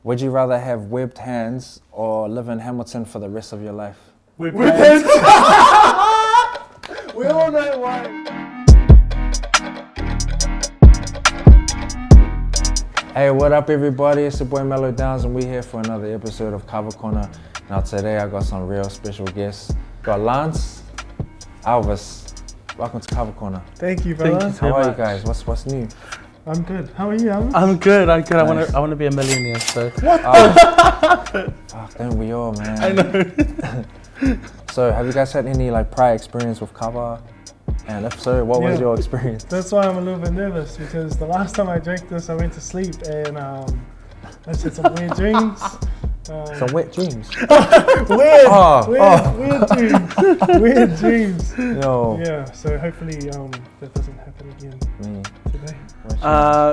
Would you rather have webbed hands or live in Hamilton for the rest of your life? Webbed hands. We all know why. Hey, what up everybody? It's your boy Mellow Downs and we're here for another episode of Kava Corner. Now today I got some real special guests. Got Lance, Elvis. Welcome to Kava Corner. Thank you, brother. Thank you so How are you much. guys? What's new? I'm good. How are you, Elvis? I'm good. Nice. I want to be a millionaire. So. Fuck, don't we all, man? I know. So, have you guys had any like prior experience with Kava? And if so, what was your experience? That's why I'm a little bit nervous, because the last time I drank this, I went to sleep and I had some weird dreams. Some wet dreams. Weird dreams. Weird dreams. Yo. Yeah, so hopefully that doesn't happen again today.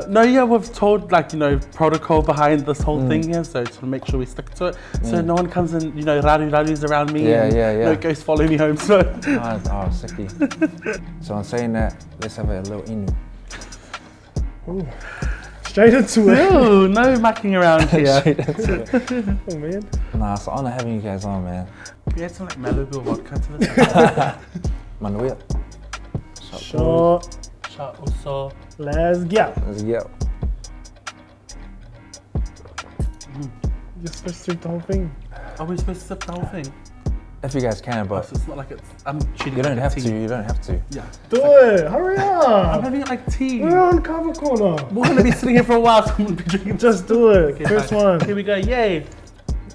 No, yeah, we've told protocol behind this whole thing here, so to make sure we stick to it, so no one comes and raru's around me. No ghosts follow me home. So. Sicky. So I'm saying that, let's have a little inu. Ooh. Straight into it. No, no mucking around here. Oh man. Nah, it's an honor having you guys on, man. We had some Malibu vodka to the Manuel. Shot. Shot also. Let's go. Let's go. You're supposed to drink the whole thing. Are we supposed to sip the whole thing? If you guys can, but So it's not like I'm cheating. you don't like have tea. to. You don't have to. Yeah. Do it. Hurry I'm up. having it like tea. We're on Kava Corner. We're gonna be sitting here for a while, so I'm gonna be drinking. Just do it. Okay, First fine. one. Here we go. Yay.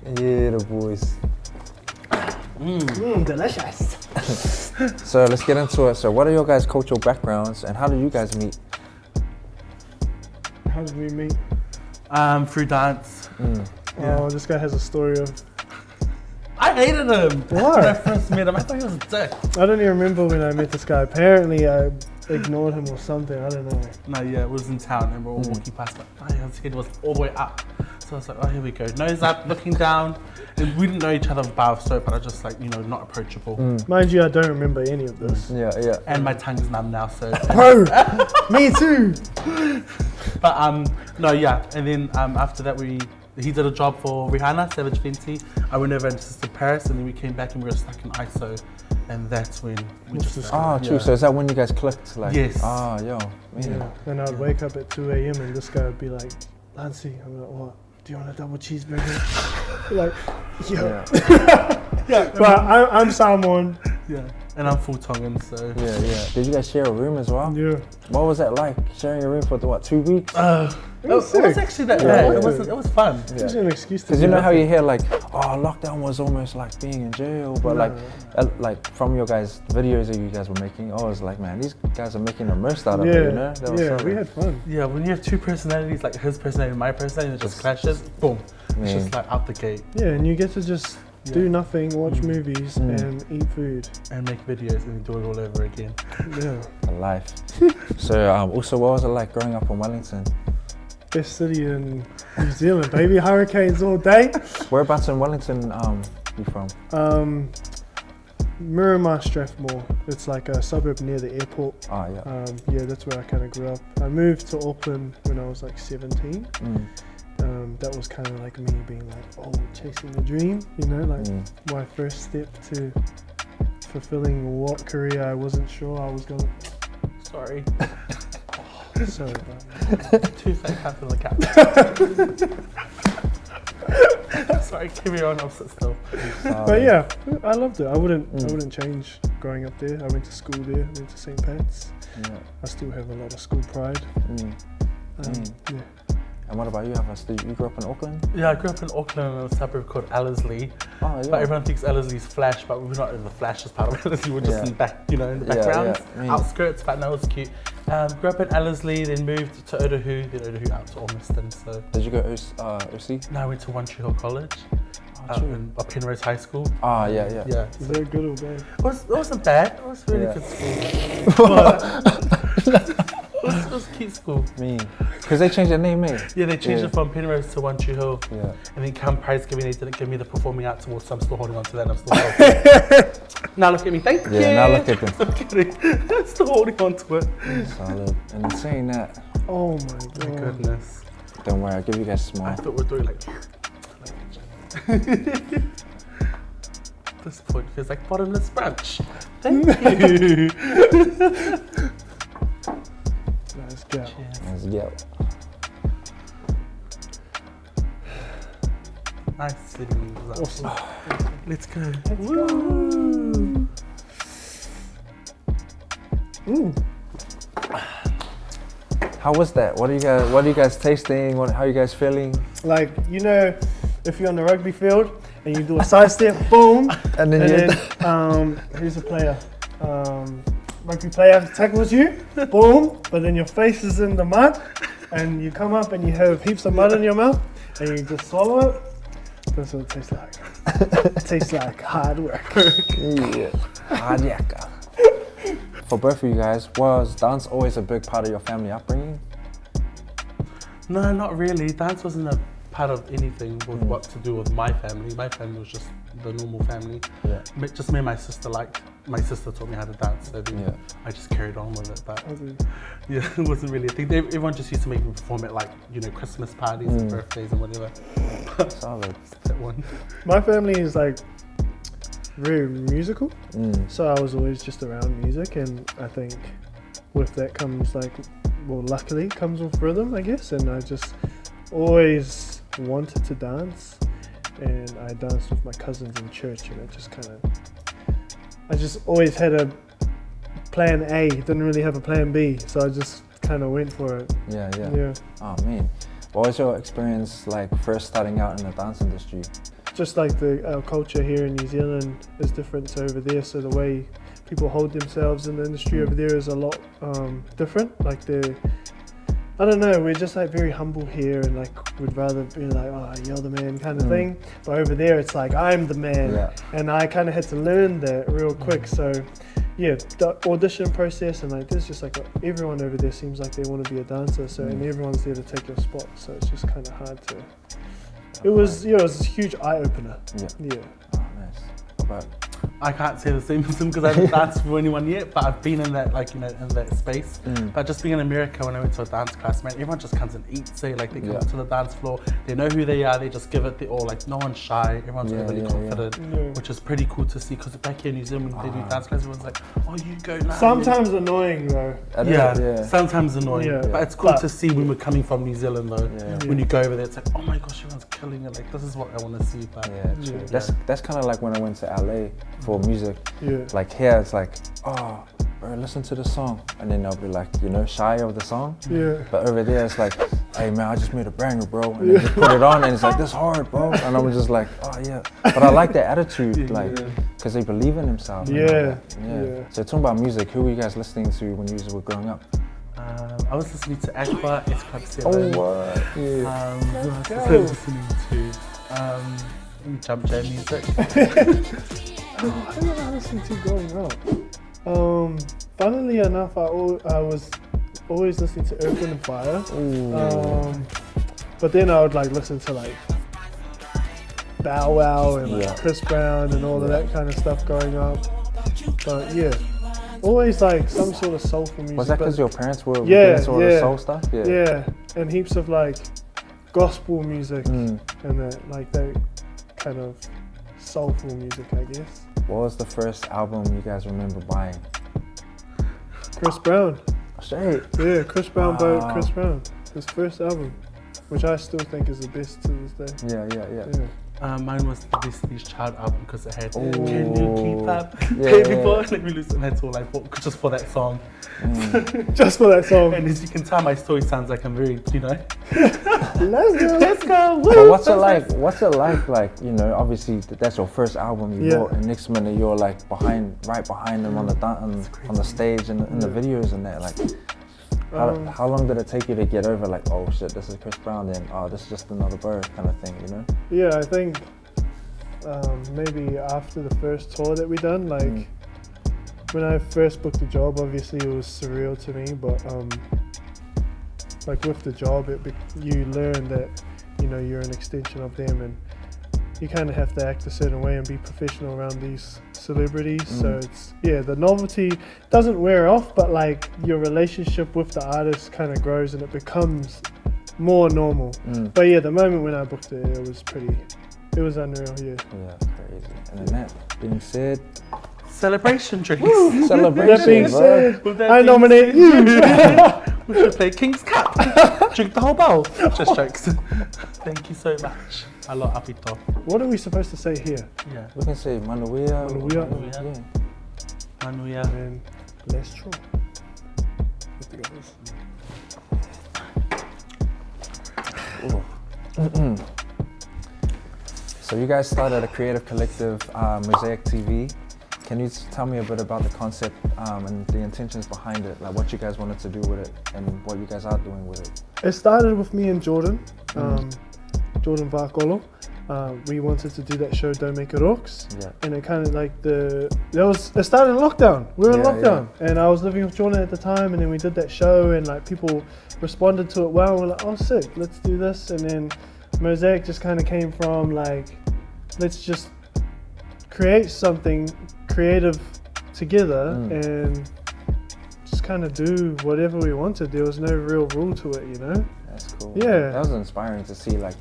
Yeah, the boys. Delicious. So let's get into it. So what are your guys' cultural backgrounds and how did you guys meet? How did we meet? Through dance. Yeah. Oh, this guy has a story of. I hated him. Why? When I first met him, I thought he was a dick. I don't even remember when I met this guy. Apparently, I ignored him or something. I don't know. No, yeah, it was in town and we were all walking past, but his head was all the way up. So I was like, oh, here we go. Nose up, looking down. And we didn't know each other bar of soap, but I just not approachable. Mind you, I don't remember any of this. Yeah. And my tongue's numb now, so. Bro, me too. But no, yeah. And then after that, he did a job for Rihanna, Savage Fenty. I went over and to Paris, and then we came back and we were stuck in ISO. And that's when we just. True. Yeah. So is that when you guys clicked? Like, Yes. Yo, man. Yeah. And I'd wake up at 2 a.m. and this guy would be like, Lancey, I'm like, what? Do you want a double cheeseburger? Like, yo. Yeah. But I'm Samoan. Yeah. And I'm full Tongan, so. Yeah. Did you guys share a room as well? Yeah. What was that like? Sharing a room for 2 weeks? It was actually that bad. It was fun. It was an excuse to Because do you know how nothing. you hear like, lockdown was almost like being in jail, but like from your guys' videos that you guys were making, I was like, man, these guys are making the most out of it, you know? That was Yeah, so we had fun. Yeah, when you have two personalities, like his personality and my personality, it just clashes, boom. It's just like out the gate. Yeah, and you get to just do nothing, watch movies, and eat food. And make videos and do it all over again. Yeah. a life. So also, what was it like growing up in Wellington? Best city in New Zealand, baby. Hurricanes all day. Whereabouts in Wellington you from? Miramar, Strathmore. It's like a suburb near the airport. Oh, yeah. Yeah, that's where I kind of grew up. I moved to Auckland when I was like 17. That was kind of like me being like, chasing the dream, my first step to fulfilling what career I wasn't sure I was going to. Sorry. Sorry about Toothache up in the cat. Sorry, keep me on, I'll sit still. But yeah, I loved it. I wouldn't change growing up there. I went to school there, went to St. Pat's. Yeah. I still have a lot of school pride. Yeah. And what about you? You grew up in Auckland? Yeah, I grew up in Auckland in a suburb called Ellerslie. Oh, yeah. But everyone thinks Ellerslie's flash, but we're not in the flashiest part of Ellerslie. We're just in the back, in the background, outskirts. But no, it's cute. Grew up in Ellerslie, then moved to Otahu, then Otahu out to Ormiston. So. Did you go OC? No, I went to One Tree Hill College. In Penrose High School. Yeah. Yeah. Is that good or bad? It wasn't bad. It was really good school. It was a cute school. Because they changed their name, mate. Yeah, they changed it from Penrose to One Tree Hill. Yeah. And then come prize giving, they didn't give me the performing arts award, so I'm still holding on to that. And I'm still now look at me, thank you. Yeah, now look at them. I'm kidding. Still holding on to it. Solid. And in saying that, Oh my My god. goodness. Don't worry, I'll give you guys a smile. I thought we were doing like this point feels like bottomless brunch. Thank you. Let's go. Cheers. Let's go. Nice sitting. Awesome. Let's go. Woo. How was that? What are you guys tasting? How are you guys feeling? Like, you know, if you're on the rugby field and you do a side step, boom, And then who's a player? Rugby player tackles you, boom, but then your face is in the mud, and you come up and you have heaps of mud in your mouth, and you just swallow it. That's what it tastes like. It tastes like hard work. Yeah. Hard yakka. For both of you guys, was dance always a big part of your family upbringing? No, not really. Dance wasn't a part of anything with what to do with my family. My family was just the normal family. Yeah. Just me and my sister my sister taught me how to dance, so then I just carried on with it. But yeah, it wasn't really a thing. Everyone just used to make me perform at like, you know, Christmas parties and birthdays and whatever. Solid. That one. My family is like very musical, so I was always just around music, and I think with that comes like, well, luckily comes with rhythm, I guess, and I just always wanted to dance, and I danced with my cousins in church, and I just always had a plan A, didn't really have a plan B, so I just kind of went for it. Yeah. Yeah. Oh man, what was your experience like first starting out in the dance industry? Just like our culture here in New Zealand is different to over there, so the way people hold themselves in the industry over there is a lot different. Like I don't know, we're just like very humble here, and like we'd rather be like, oh, you're the man kind of thing. But over there it's like, I'm the man. And I kind of had to learn that real quick. So yeah, the audition process, and like there's just like everyone over there seems like they want to be a dancer, so and everyone's there to take your spot, so it's just kind of hard to. It was a huge eye opener. Yeah. Oh, nice. But I can't say the same as him because I haven't danced for anyone yet, but I've been in that, like, you know, in that space. But just being in America, when I went to a dance class, man, everyone just comes and eats. Like they come up to the dance floor, they know who they are, they just give it the all. Like no one's shy, everyone's really confident, which is pretty cool to see. Because back here in New Zealand, when they do dance classes, everyone's like, "Oh, you go now." Sometimes annoying though. Sometimes annoying. But it's cool to see when we're coming from New Zealand though. When you go over there, it's like, "Oh my gosh, everyone's killing it." Like this is what I want to see. But true. That's kind of like when I went to LA for music. Yeah. Like here, it's like, oh, bro, listen to the song, and then they'll be like, you know, shy of the song. Yeah. But over there, it's like, hey man, I just made a banger, bro, and they just put it on, and it's like, this hard, bro, and I'm just like, oh yeah. But I like their attitude, like, because they believe in themselves. Yeah. So talking about music, who were you guys listening to when you were growing up? I was listening to Ashba, It's Club 7. Oh, what? I was listening to Jump Jam music. Who did I listen to growing up? Funnily enough, I was always listening to Earth, Wind and Fire. But then I would like listen to like Bow Wow and like Chris Brown and all of that kind of stuff growing up. But yeah, always like some sort of soulful music. Was that because your parents were doing sort of soul stuff? Yeah, and heaps of like gospel music and that kind of soulful music, I guess. What was the first album you guys remember buying? Chris Brown. Straight. Yeah, Chris Brown by Chris Brown. His first album, which I still think is the best to this day. Yeah. Mine was the Destiny's Child album because it had Can You Keep Up, Baby Boy, Let Me Loose, and that's all I bought just for that song. Just for that song. And as you can tell, my story sounds like I'm very, you know. Let's go. Woo, but what's it like, you know, obviously that's your first album you bought, and next minute you're like right behind them on the stage and in the videos and that, like. How long did it take you to get over like, oh shit, this is Chris Brown, then oh, this is just another bird kind of thing, you know? Yeah, I think maybe after the first tour that we done, like when I first booked the job, obviously it was surreal to me, but like with the job, you learn that, you know, you're an extension of them, and you kind of have to act a certain way and be professional around these celebrities. So it's, the novelty doesn't wear off, but like your relationship with the artist kind of grows, and it becomes more normal. But yeah, the moment when I booked it, it was unreal. Yeah. Yeah, crazy. And then that being said, Celebration drinks. celebration, That being bro. said, With that I being nominate you. We should play King's Cup. Drink the whole bowl. Just jokes. Thank you so much. A lot, Apito. What are we supposed to say here? Yeah. We can say Manuia. Manuia. Manuia. Manuia. And let's try. Let's go this. So you guys started a creative collective, Mosaic TV. Can you tell me a bit about the concept and the intentions behind it, like what you guys wanted to do with it and what you guys are doing with it? It started with me and Jordan, Jordan Varkolo. We wanted to do that show, Don't Make It Rocks. Yeah. And it kind of like it started in lockdown. We were in lockdown. Yeah. And I was living with Jordan at the time, and then we did that show, and like people responded to it well. We're like, oh sick, let's do this. And then Mosaic just kind of came from like, let's just create something creative together and just kind of do whatever we wanted. There was no real rule to it, you know? That's cool. Yeah. That was inspiring to see, like,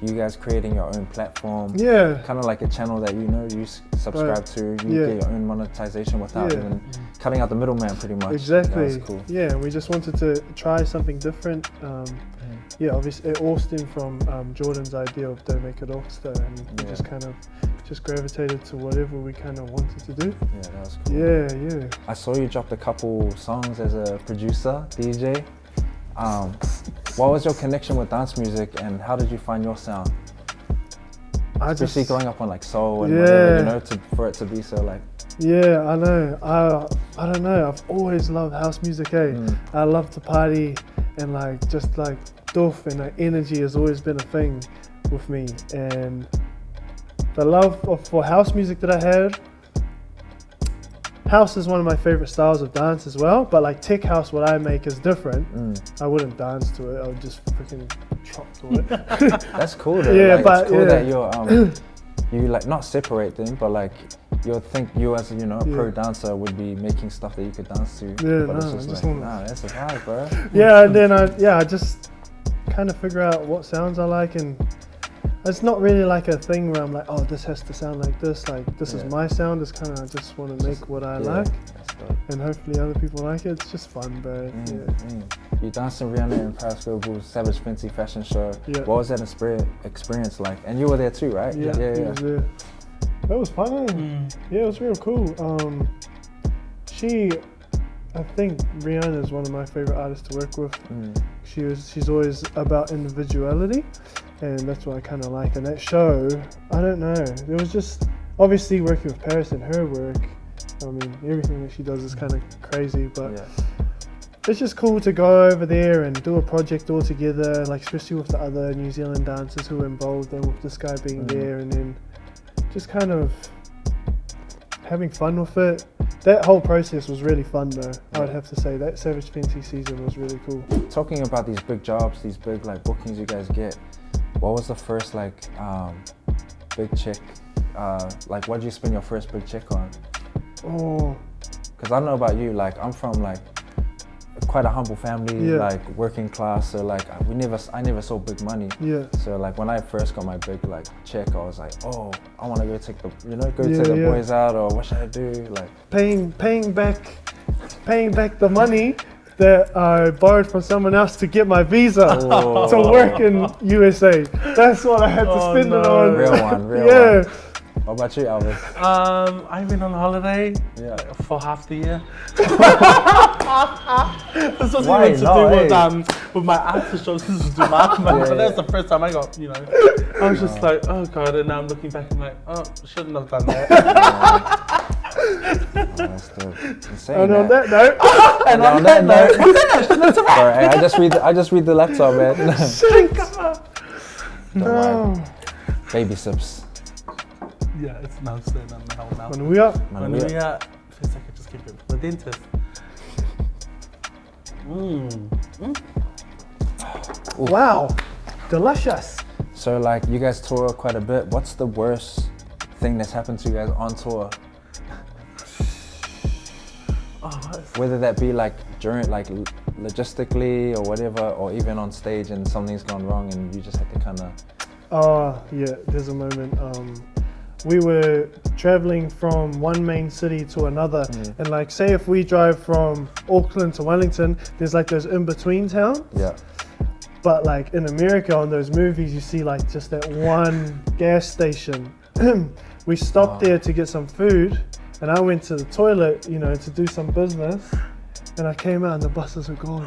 you guys creating your own platform. Yeah. Kind of like a channel that you subscribe to. You get your own monetization without even cutting out the middleman, pretty much. Exactly. That was cool. Yeah, we just wanted to try something different. Yeah, obviously it all stemmed from Jordan's idea of Don't Make It Rockstar, and we just kind of gravitated to whatever we kind of wanted to do. Yeah, that was cool. Yeah, yeah. I saw you dropped a couple songs as a producer, DJ. What was your connection with dance music, and how did you find your sound? Especially growing up on like soul and whatever, you know, for it to be so like. Yeah, I know. I don't know. I've always loved house music. I love to party, and like just like doof and like energy has always been a thing with me. And the love for house music that I had. House is one of my favorite styles of dance as well, but like tech house, what I make is different. I wouldn't dance to it. I would just freaking chop to it. That's cool though. Yeah, like, but it's cool that you're you like not separate them, but like you'll think you as a pro dancer would be making stuff that you could dance to. Yeah, but no, it's just like, nah, that's a vibe, bro. Yeah, and then I just kind of figure out what sounds I like, and it's not really like a thing where I'm like, oh, this has to sound like this. Like this is my sound. It's kind of I just want to make what I like, and hopefully other people like it. It's just fun, bro. You danced in Rihanna in Paris Global's Savage Fenty fashion show. Yeah. What was that experience like? And you were there too, right? Yeah. Was there. That was fun. Yeah, it was real cool. I think Rihanna is one of my favorite artists to work with. She's always about individuality, and that's what I kind of like. And that show, I don't know, it was just obviously working with Paris and her work. I mean, everything that she does is kind of crazy, but it's just cool to go over there and do a project all together, like especially with the other New Zealand dancers who were involved, and with this guy being there, and then just kind of having fun with it. That whole process was really fun though. I would have to say that Savage Fenty season was really cool. Talking about these big jobs, these big like bookings you guys get, what was the first like big check? Like what did you spend your first big check on? Oh, because I know about you, like I'm from like quite a humble family, like working class, so like I never saw big money. So like when I first got my big like check, I was like, oh, I want to go take the take the boys out, or what should I do? Like paying back the money that I borrowed from someone else to get my visa to work in USA. That's what I had to spend it on. Real one. What about you, Elvis? I went on holiday for half the year. This wasn't Why even to do with my artist jobs. This was to do marketing, but that's the first time I got, I was just like, oh god, and now I'm looking back and like, oh, shouldn't have done that. And on that note, sorry, I just read the laptop, man. No. Baby sips. Yeah, it's now staying on the hell now. Manuia. Feels like I just came from the dentist. Wow, delicious. So like you guys tour quite a bit. What's the worst thing that's happened to you guys on tour? Whether that be like during like logistically or whatever, or even on stage and something's gone wrong and you just had to kind of... Yeah, there's a moment. We were traveling from one main city to another, and like say if we drive from Auckland to Wellington, there's like those in-between towns. Yeah. But like in America on those movies, you see like just that one gas station. We stopped there to get some food, and I went to the toilet, you know, to do some business, and I came out and the buses were gone.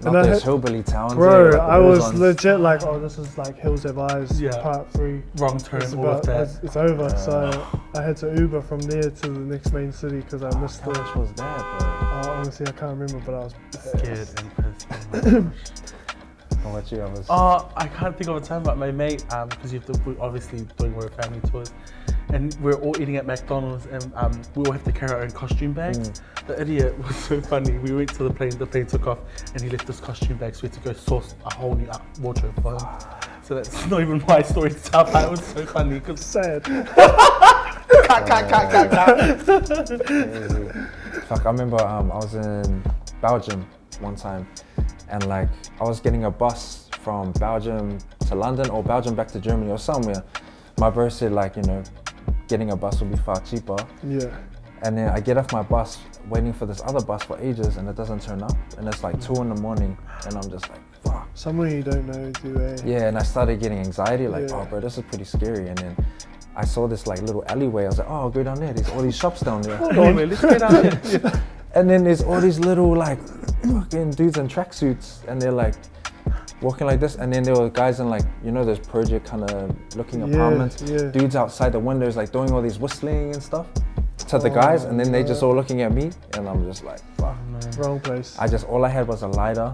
Not those hillbilly towns. Bro, like I was ones. legit like, oh, this is like Hills Have Eyes part 3. Wrong turn, It's all of that. It's over. So I had to Uber from there to the next main city because I missed How the. much was that, bro? Honestly, I can't remember, but I was Scared and pissed. Oh my gosh. How much you was? I can't think of a time, but my mate, because we're obviously doing our family tours, and we're all eating at McDonald's, and we all have to carry our own costume bags. The idiot was so funny. We went to the plane took off, and he left his costume bag, so we had to go source a whole new wardrobe for him. So that's not even my story to tell, but it was so funny. Cause sad. Fuck, I remember I was in Belgium one time, and like I was getting a bus from Belgium to London or Belgium back to Germany or somewhere. My bro said like, you know, getting a bus will be far cheaper. Yeah. And then I get off my bus waiting for this other bus for ages and it doesn't turn up. And it's like 2 in the morning and I'm just like, fuck. Someone you don't know, do eh? Yeah, and I started getting anxiety like, oh bro, this is pretty scary. And then I saw this like little alleyway. I was like, oh, I'll go down there. There's all these shops down there. anyway, let's go down there. And then there's all these little like fucking dudes in tracksuits and they're like walking like this. And then there were guys in like, you know, those project kind of looking apartments. Dudes outside the windows like doing all these whistling and stuff to the guys. And then they just all looking at me and I'm just like, fuck. Wrong place. All I had was a lighter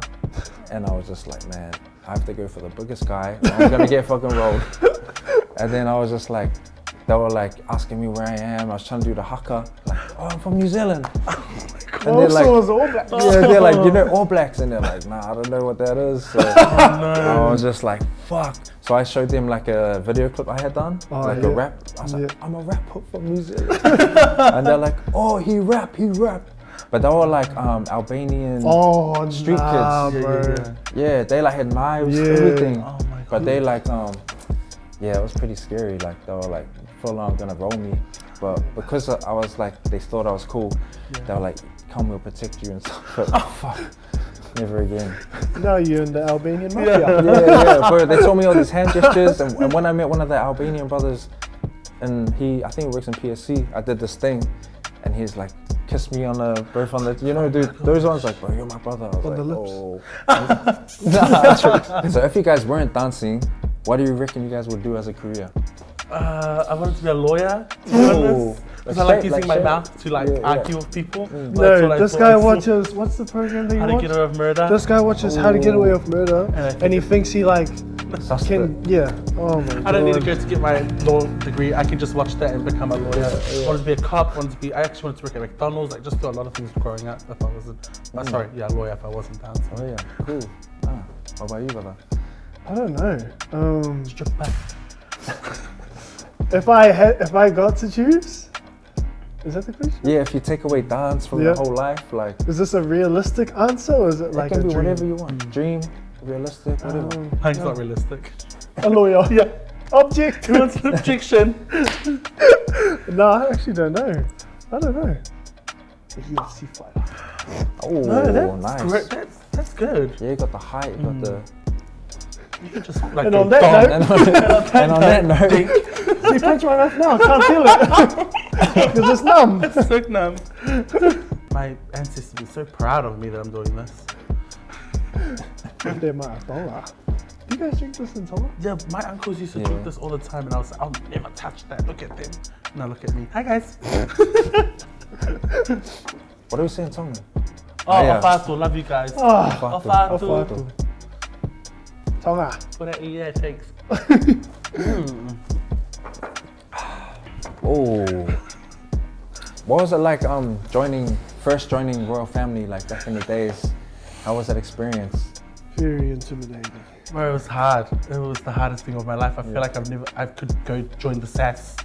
and I was just like, man, I have to go for the biggest guy. I'm gonna get fucking rolled. And then I was just like, they were like asking me where I am. I was trying to do the haka. Like, oh, I'm from New Zealand. And they're like, was All Blacks. yeah, they're like, you know, All Blacks. And they're like, nah, I don't know what that is. So I was just like, fuck. So I showed them like a video clip I had done, like a rap. I was like, I'm a rapper from New Zealand. And they're like, oh, he rap. But they were like Albanian street kids. Yeah, they like had knives, everything. Oh my God. But they like, yeah, it was pretty scary. Like they were like, full on gonna roll me. But because I was like, they thought I was cool. They were like, come, we'll protect you and stuff. But fuck, never again. Now you're in the Albanian mafia. Yeah, bro. They told me all these hand gestures, and when I met one of the Albanian brothers, and I think he works in PSC, I did this thing, and he's like, kissed me on both on the, you know, dude, those ones like, bro, you're my brother. I was on like, the lips. Oh. Nah, so if you guys weren't dancing, what do you reckon you guys would do as a career? I wanted to be a lawyer, to be honest. Because I like using my mouth to like argue with people. No, this guy watches, what's the program that you watch? How to Get Away with Murder. This guy watches How to Get Away with Murder, and he thinks he like can, oh my God. I don't need to go to get my law degree. I can just watch that and become a lawyer. I wanted to be a cop, I actually wanted to work at McDonald's. I just do a lot of things growing up if I wasn't, lawyer if I wasn't dancing. Oh yeah, cool. What about you, brother? I don't know. Strip back. If I got to choose, is that the question? Yeah, if you take away dance from your whole life, like. Is this a realistic answer or is it like it can a be dream? whatever you want. Dream, realistic, whatever. Mine's not realistic. A lawyer, Object. Who wants an objection? No, I actually don't know. I don't know. A UFC fighter. Oh, No, that's nice. great. That's good. Yeah, you got the height, you got the. You can just like And on that note, And on that note, you punch my mouth now. I can't feel it because it's numb. It's so numb. My ancestors would be so proud of me that I'm doing this. They're my dollar. Do you guys drink this in Tonga? Yeah, my uncles used to drink this all the time, and I was like, I'll never touch that. Look at them. Now look at me. Hi guys. what do we say in Tonga? Ofatu, love you guys. Ofatu. Tonga. Yeah, thanks. Oh, what was it like first joining royal family like back in the days? How was that experience? Very intimidating. Bro, it was hard. It was the hardest thing of my life. I feel like I could go join the SAS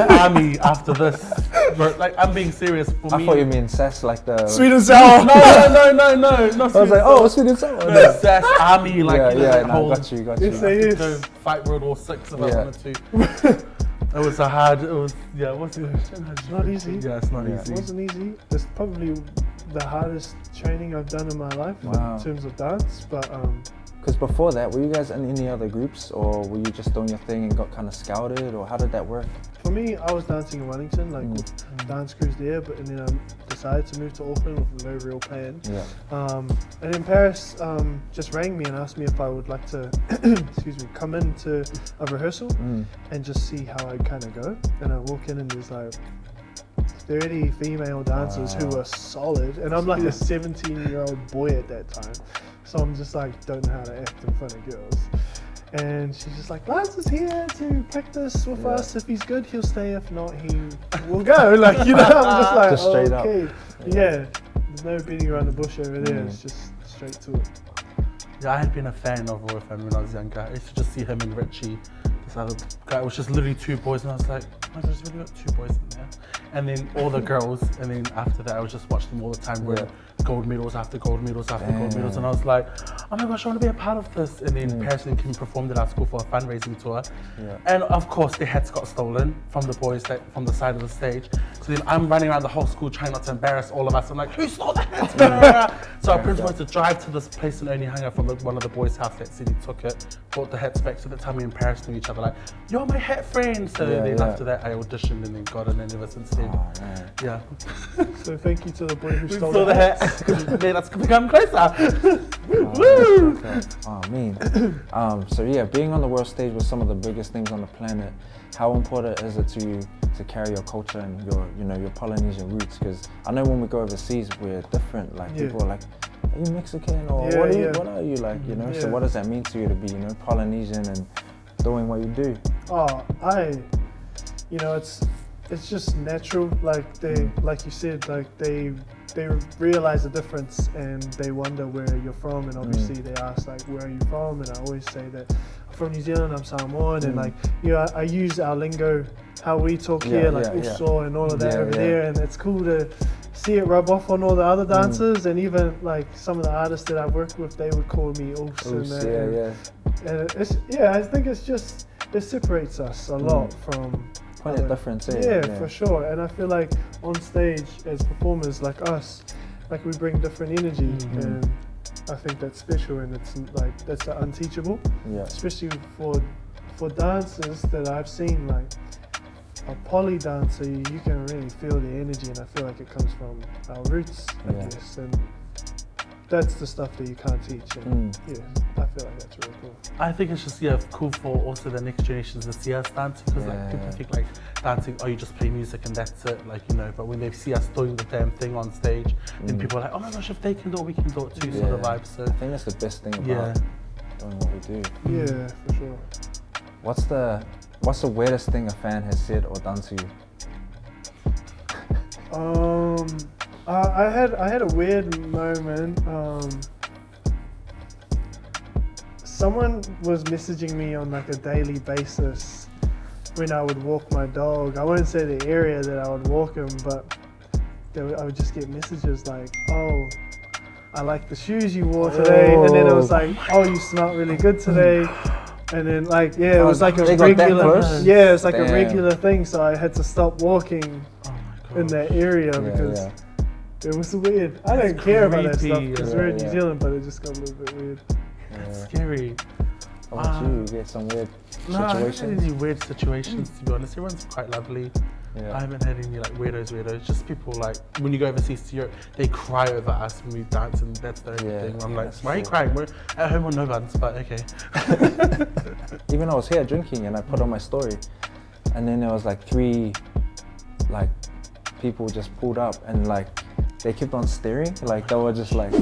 army after this. Bro, like, I'm being serious. For I me, thought you mean sass like the Sweet and sour. no, not I was like, oh, sweet and sour. no, SAS army, like, yeah, you know, yeah, that no, whole, got you. Yes, they is. go fight World War VI if I Yeah. wanted to. It was a hard, it was, yeah, what's it? It's not easy. Yeah, it's not Yeah. easy. It wasn't easy. It's probably the hardest training I've done in my life Wow. in terms of dance. But Because before that, were you guys in any other groups, or were you just doing your thing and got kind of scouted, or how did that work? for me, I was dancing in Wellington, like with dance crews there. But and then I decided to move to Auckland with no real plan. Yeah. And then Paris just rang me and asked me if I would like to, excuse me, come into a rehearsal and just see how I kind of go. And I walk in and there's like 30 female dancers who are solid, and I'm like a 17-year-old boy at that time. So I'm just like, don't know how to act in front of girls. And she's just like, Lance is here to practice with us. If he's good, he'll stay. If not, he will go. Like, you know, I'm just like, Just straight up. okay. Yeah. There's no beating around the bush over there. It's just straight to it. Yeah, I had been a fan of Roy Fan when I was younger. I used to just see him and Richie. This other guy, it was just literally two boys, and I was like, oh my God, there's really got two boys in there. And then all the girls, and then after that, I would just watch them all the time, winning gold medals after gold medals after gold medals, and I was like, oh my gosh, I want to be a part of this. And then Paris and Kim performed at our school for a fundraising tour, and of course their hats got stolen from the boys from the side of the stage. So then I'm running around the whole school trying not to embarrass all of us. I'm like, who stole the hats? So our principal had to drive to this place in Onehunga from one of the boys' house that said he took it, brought the hats back. So that time me and Paris knew each other, like, you're my hat friend. So then after that I auditioned and then got it, and ever since then, yeah. So thank you to the boy who stole So the the hat. hats made us become closer. Woo! Oh, mean. So yeah, being on the world stage with some of the biggest things on the planet, how important is it to you to carry your culture and your Polynesian roots? Because I know when we go overseas, we're different. Like people are like, are you Mexican or what are you like? You know. So what does that mean to you to be Polynesian and doing what you do? Oh, it's just natural. Like like you said, like they realize the difference and they wonder where you're from, and obviously they ask like, where are you from? And I always say that I'm from New Zealand, I'm Samoan, and like I use our lingo, how we talk here, like uso and all of that over there, and it's cool to see it rub off on all the other dancers, and even like some of the artists that I've worked with, they would call me Oos, and it's I think it's just, it separates us a lot from Quite a difference, for sure. And I feel like on stage as performers like us, like we bring different energy, and I think that's special, and it's like that's unteachable. Especially for dancers that I've seen, like a poly dancer, you can really feel the energy, and I feel like it comes from our roots, I guess, and that's the stuff that you can't teach. And I feel like that's really cool. I think it's just cool for also the next generations to see us dancing, because like people think like dancing, oh, you just play music and that's it, like, you know. But when they see us doing the damn thing on stage, then people are like, oh my gosh, if they can do it, we can do it too, sort of vibe. So I think that's the best thing about doing what we do. Yeah, for sure. What's the weirdest thing a fan has said or done to you? I had a weird moment. Someone was messaging me on like a daily basis when I would walk my dog. I won't say the area that I would walk him, but I would just get messages like, oh, I like the shoes you wore today, and then it was like, oh, you smell really good today. And then like, it was like a regular, it's like a regular thing. So I had to stop walking in that area because it was weird. I don't care about that stuff because we're in New Zealand, but it just got a little bit weird. It's scary. How about you? You get some weird situations? No, I haven't had any weird situations, to be honest. Everyone's quite lovely. I haven't had any like weirdos. Just people like, when you go overseas to Europe, they cry over us when we dance, and that's the only thing. I'm like, why are you crying? We're at home on no buns, but okay. Even I was here drinking and I put on my story, and then there was like 3 like people just pulled up and like they kept on staring, like they were just like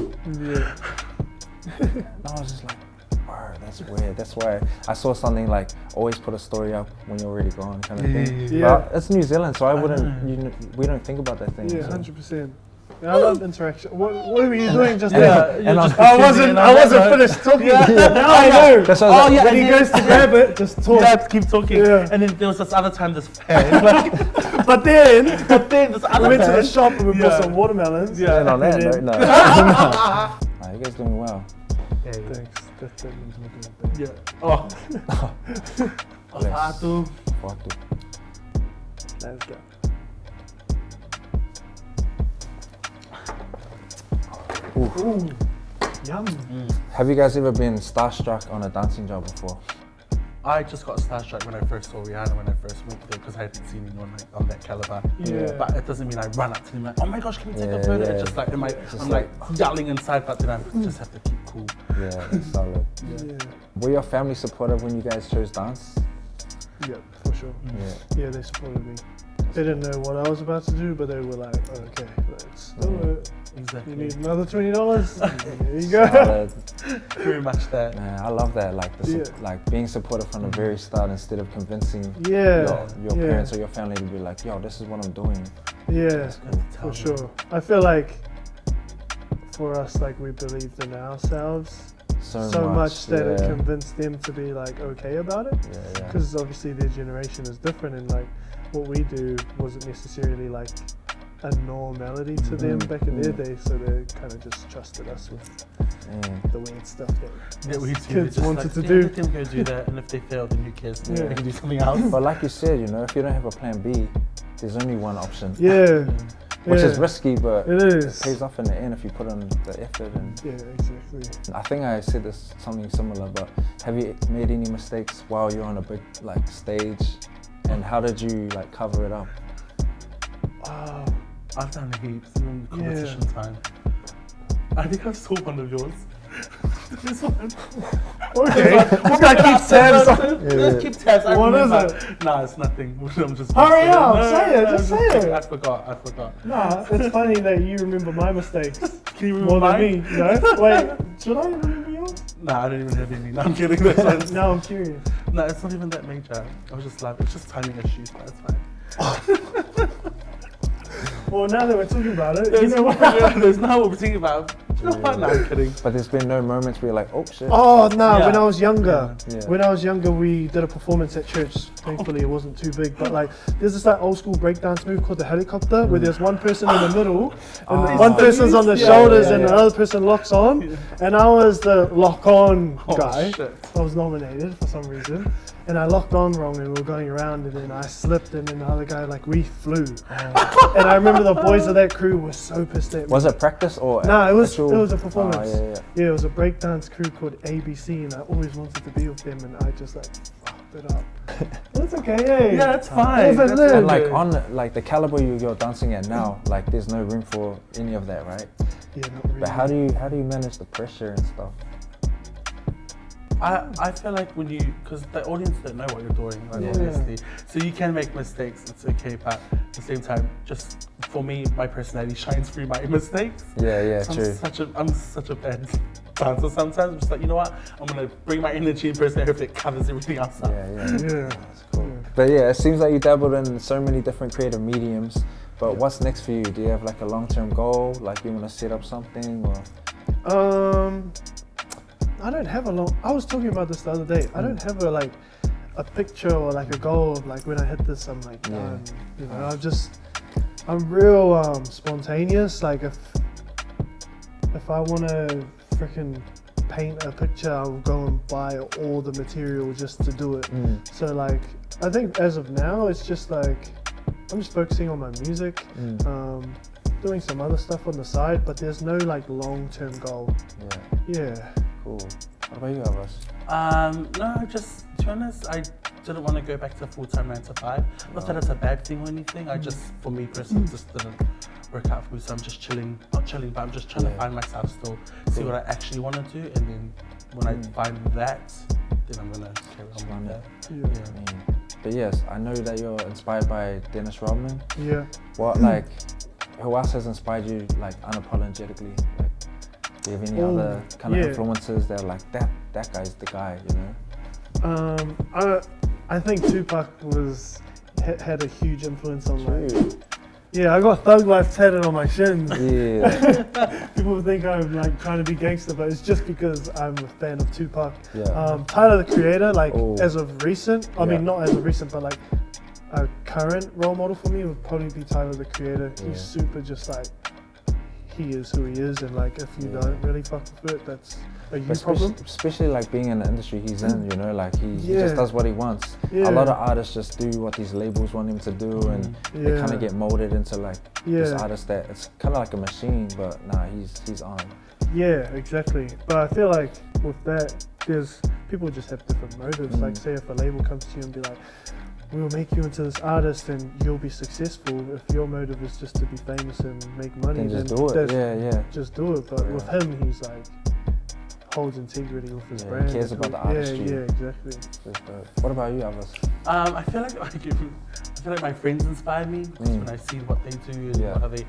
and I was just like, wow, that's weird. That's why I saw something like, always put a story up when you're already gone, kind of thing. But it's New Zealand, so I wouldn't, we don't think about that thing. Yeah, so. 100%. I love interaction. What were you doing just Yeah, then? and I wasn't finished talking. Yeah. Now I know. That's what I was like, When he goes to grab it, just talk. Yeah, keep talking. Yeah. And then there was this other time, this fan. Like, But then this other we went to the fan. shop and we bought Yeah. some watermelons. Yeah. And on that And note, then- no. Nah, you guys doing well. Thanks. That means we're doing bad. Yeah. Oh. Bless. Fatu. Fuck it. Let's go. Ooh. Yum. Have you guys ever been starstruck on a dancing job before? I just got starstruck when I first saw Rihanna when I first went there because I hadn't seen anyone like on that caliber. Yeah. But it doesn't mean I run up to him like, oh my gosh, can we take Yeah, a photo? yeah. It's just like, I'm like yelling inside, but then I just have to keep cool. Yeah, that's solid. Yeah. Were your family supportive when you guys chose dance? Yeah, for sure. Yeah. Yeah, they supported me. They didn't know what I was about to do, but they were like, okay, let's do it. Exactly. You need another $20? There you go. Solid. Very much that. Man, I love that. Like, like being supportive from the very start instead of convincing Yeah. your parents or your family to be like, yo, this is what I'm doing. Yeah, Cool. for sure. I feel like for us, like we believed in ourselves so much that it convinced them to be like okay about it. Yeah. Because obviously their generation is different, and like what we do wasn't necessarily like a normality to them back in their day, so they kind of just trusted us with the weird stuff that we kids wanted to yeah, do. let them go do that, and if they fail, then who cares? Yeah. They can do something else. But like you said, you know, if you don't have a plan B, there's only one option. Yeah, Which is risky, but it is. pays off in the end if you put in the effort. And Yeah, exactly. I think I said this something similar, but have you made any mistakes while you're on a big like stage, and how did you like cover it up? I've done heaps in competition time. I think I saw one of yours. This one. Okay, this guy keeps tabs on. Let's keep tabs. I What is remember. it? Nah, it's nothing. I'm just. Hurry No, up, no, say it, no, just say kidding. it. I forgot. Nah, it's funny that you remember my mistakes Can you more remember than mine? me. No, wait, should I remember yours? Nah, I don't even have any. No, I'm kidding. This one's, Now I'm curious. no, it's not even that major. I was just like, it's just timing issues, but it's fine. Well, now that we're talking about it, There's, you know what? there's no what we're thinking about. You know what? No, I'm kidding. But there's been no moments where you're like, oh shit. Oh no! Yeah. When I was younger, Yeah. when I was younger, we did a performance at church. Thankfully, it wasn't too big, but like, there's this like old school breakdance move called the helicopter, where there's one person in the middle, and one person's on the shoulders, and the other person locks on. And I was the lock-on guy. Shit. I was nominated for some reason, and I locked on wrong, and we were going around, and then I slipped, and then the other guy we flew. And I remember the boys of that crew were so pissed at me. Was it practice or No, it was actual? a performance. Oh, Yeah, it was a breakdance crew called ABC, and I always wanted to be with them, and I just like fucked it up. That's okay, hey. Yeah, that's fine. That's That's it. And like okay. on like the caliber you're dancing at now, like there's no room for any of that, right? Yeah, not really. But how do you manage the pressure and stuff? I feel like when you, because the audience don't know what you're doing, like, obviously. So you can make mistakes, it's okay, but at the same time, just for me, my personality shines through my mistakes. Yeah, true. I'm such a bad dancer sometimes. I'm just like, you know what? I'm gonna bring my energy and personality that covers everything else up. Yeah. Yeah. That's cool. But yeah, it seems like you dabbled in so many different creative mediums. But what's next for you? Do you have like a long-term goal? Like you want to set up something or? I don't have I was talking about this the other day. I don't have a picture or like a goal of like when I hit this, I'm like done. You know, I'm real spontaneous. Like if I want to freaking paint a picture, I'll go and buy all the material just to do it. So like, I think as of now, it's just like, I'm just focusing on my music, doing some other stuff on the side, but there's no like long-term goal. Yeah. Cool. What about you, Elvis? No, just to be honest, I didn't want to go back to full-time 9 to 5. Not that it's a bad thing or anything. I just, for me personally, just didn't work out for me. So I'm just chilling, not chilling, but I'm just trying to find myself still, see what I actually want to do, and then when I find that, then I'm gonna carry on with that. Yeah. But yes, I know that you're inspired by Dennis Rodman. Yeah. What like, who else has inspired you like unapologetically? Like, do you have any other kind of influences that are like that guy's the guy, you know? I think Tupac had a huge influence on like Yeah, I got Thug Life tatted on my shins. Yeah. People think I'm like trying to be gangster, but it's just because I'm a fan of Tupac. Yeah. Tyler the Creator, like Oh. as of recent, I Yeah. mean not as of recent, but like a current role model for me would probably be Tyler the Creator. Yeah. He's super just like, he is who he is, and like if you Yeah. don't really fuck with it, that's a you Especially, problem. especially like being in the industry he's in, you know, like he Yeah. just does what he wants. Yeah. A lot of artists just do what these labels want him to do, and they kind of get molded into like this Yeah. artist that it's kind of like a machine, but nah, he's on. Yeah, exactly. But I feel like with that, there's people just have different motives. Like say if a label comes to you and be like, we'll make you into this artist and you'll be successful. If your motive is just to be famous and make money, Then just do it. Yeah. just do it. But with him, he's like, holds integrity with his Yeah, brand. he cares about the artistry. Yeah, exactly. What about you, Elvis? I feel like my friends inspire me because when I see what they do and how they,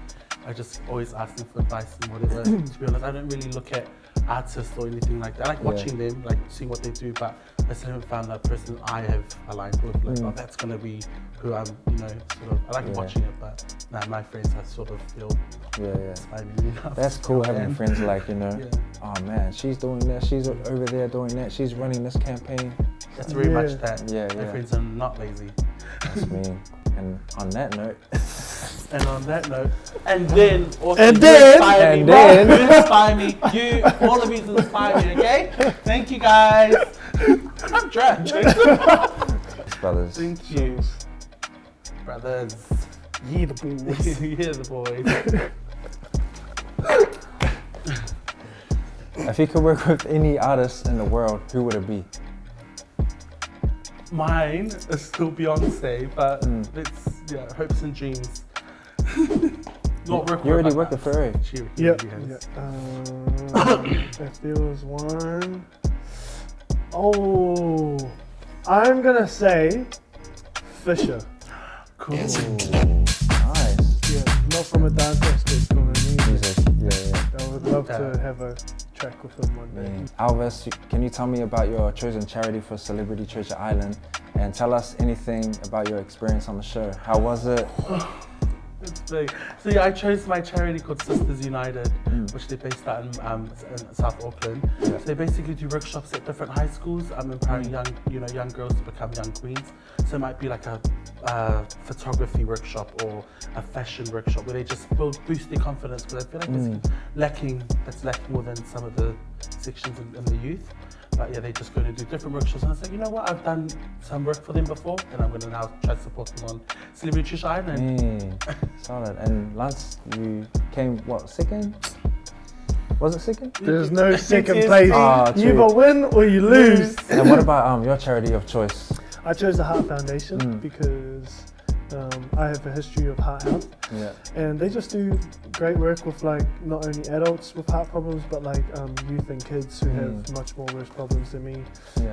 I just always ask them for advice and whatever. To be honest, I don't really look at artists or anything like that. I like watching them, like seeing what they do, but I still haven't found that person I have aligned with. Like, oh, that's gonna be who I'm, you know, sort of. I like watching it, but nah, my friends I sort of feel inspire me enough. That's cool having friends like, you know, oh man, she's doing that, she's over there doing that, she's running this campaign. That's very much that. Yeah. My friends are not lazy. That's me. And on that note. And then also And you then- inspire and me, bro. then- You inspire me. You, all of you inspire me, okay? Thank you guys. I'm drunk. Brothers. Thank you. Brothers. Ye the boys. Yeah, the boys. If you could work with any artist in the world, who would it be? Mine is still Beyonce, but it's hopes and dreams. Not work You already with worked with her. She Yep. already has. If there was one, I'm gonna say Fisher. Cool. Nice. Yeah, not from a dance aspect, you know what I mean? Music. Yeah. I would love to have a track with him one day. Alvis, can you tell me about your chosen charity for Celebrity Treasure Island, and tell us anything about your experience on the show? How was it? It's big. So yeah, I chose my charity called Sisters United, which they're based out in South Auckland. So they basically do workshops at different high schools, empowering young girls to become young queens. So it might be like a photography workshop or a fashion workshop where they just boost their confidence, because I feel like that's lacking within some of the sections in the youth. But yeah, they just go to do different workshops, and I was like, you know what, I've done some work for them before, and I'm going to now try to support them on Celebrity Treasure Island. Solid. And Lance, you came, second? Was it second? There's no second Yes. place. You true. either win or you lose. And what about your charity of choice? I chose the Heart Foundation because I have a history of heart health, and they just do great work with like not only adults with heart problems, but like youth and kids who have much more worse problems than me.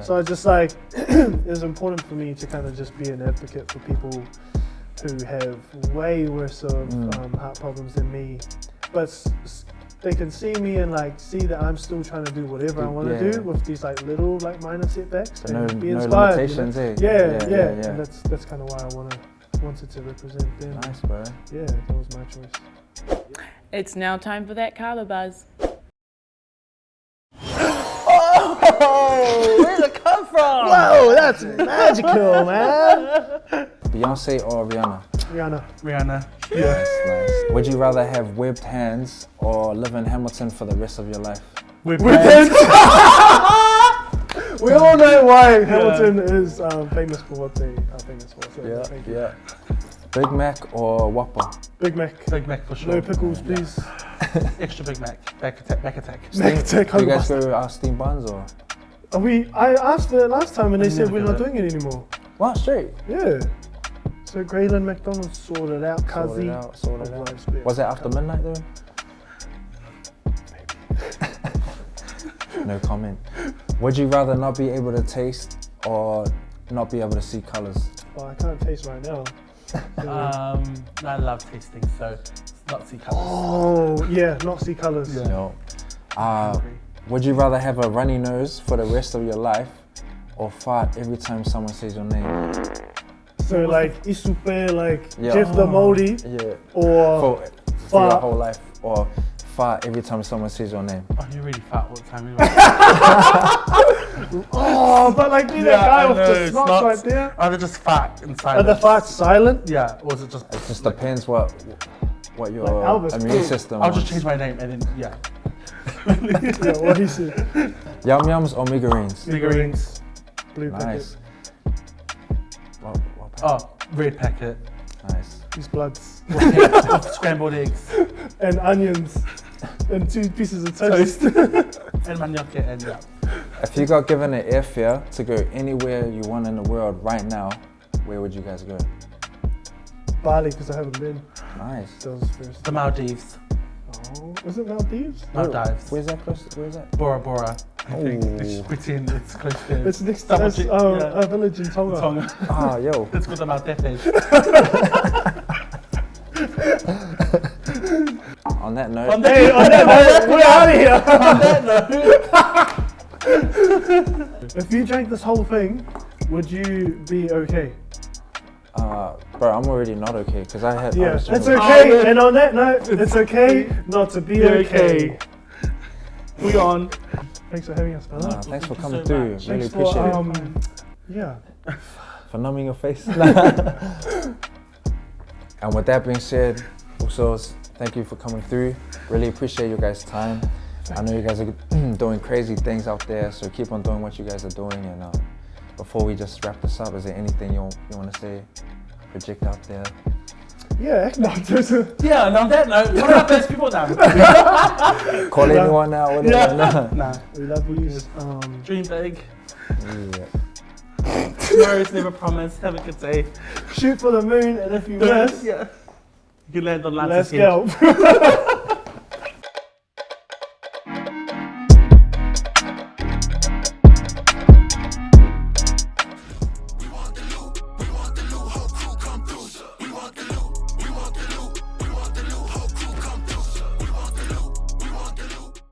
So I just like it's important for me to kind of just be an advocate for people who have way worse of heart problems than me, but they can see me and like see that I'm still trying to do whatever I want to do with these like little like minor setbacks, So and be no inspired. limitations, you know? Yeah. And that's kind of why I wanted to represent them. Nice, bro. Yeah, that was my choice. It's now time for that Kava buzz. Oh, where'd it come from? Whoa, that's magical, man. Beyonce or Rihanna? Rihanna. Nice. Would you rather have webbed hands or live in Hamilton for the rest of your life? With hands. We all know why Hamilton is famous for what they are famous for. So thank you. Big Mac or Whopper? Big Mac. Big Mac for sure. No pickles, please. Extra Big Mac. Back attack. Mac attack. Do you guys go steamed buns or? I asked for it last time and they said never we're got not it. doing it anymore. What? Straight? Yeah. So Graylin McDonald's sorted out, Cuzzy. Sorted out. Was it after midnight though? No comment. Would you rather not be able to taste or not be able to see colours? Oh, I can't taste right now. I love tasting, so it's not see colours. Oh, yeah, not see colours. Yeah. No. Would you rather have a runny nose for the rest of your life or fart every time someone says your name? So like Isupe, like Yeah. Jeff the Moldy, Yeah. or For your fart. whole life, or fart every time someone says your name. Oh, you really fat all the time anyway. Oh, but like be that guy with the snots right there. Are they just fat and Are silent? the farts silent? Yeah, or is it just... It just depends what your Like Elvis. immune system. I'll just wants. change my name and then, yeah. Yeah, what he said. Yum yums or migarines. Migarines. Blue Nice. packet. What packet? Oh, red packet. Nice. His bloods. With scrambled eggs. And onions. And 2 pieces of toast. And manioc and yeah. If you got given an airfare to go anywhere you want in the world right now, where would you guys go? Bali, because I haven't been. Nice. That was first. The Maldives. Oh, is it Maldives? Maldives. Where's that close? Where's that? Bora Bora. I think Ooh. they should pretend it's close to It's next to Double us, check, yeah. a village in Tonga. Tonga. Ah, yo. It's called the Maldives. On that note. On that- Hey, on that note, we're out of here. On that note. If you drank this whole thing, would you be okay? Bro, I'm already not okay because I had. I Yeah, was it's drinking- okay. Oh, And on that note, it's okay not to be okay. We on. Thanks for having us, fella. Nah, thanks for Thank you coming so through. much. Really Thanks for appreciate it. yeah. For numbing your face. And with that being said, also thank you for coming through. Really appreciate you guys' time. I know you guys are doing crazy things out there, so keep on doing what you guys are doing. And before we just wrap this up, is there anything you want to say, project out there? Yeah, no, Yeah, and on that note, what about those people now? Call anyone now? Whatever. Yeah. Nah. we love you. Dream big. Yeah. Tomorrow's never promised. Have a good day. Shoot for the moon, and if you miss, Yeah. You can land on let's Lance's head. go.